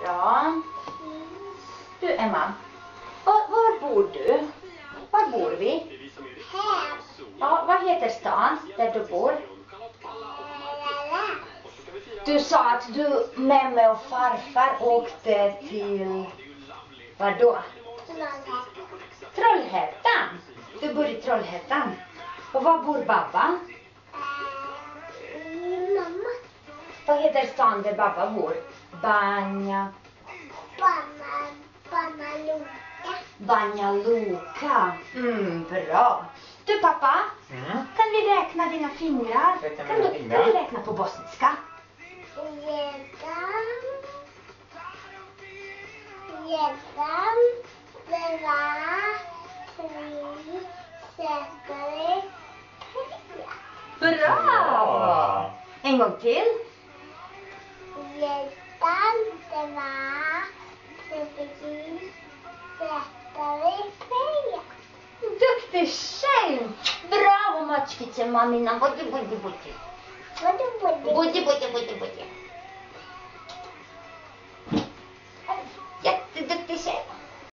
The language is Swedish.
Bra. Du Emma, var bor du? Var bor vi? Här. Ja, vad heter stan där du bor? Du sa att du, mamma och farfar åkte till, var då? Trollhättan. Du bor i Trollhättan. Och var bor babba? Mamma. Vad heter stan där babba bor? Banja Luka. Bra. Du pappa, kan vi räkna dina fingrar? Kan du räkna på bosniska? 1, 2, 3, 4. Bra! En gång till. 1, 2, 3, 4. Duktig tjej! Bravo, mačkice, mamina. Budi. Budi. Budi.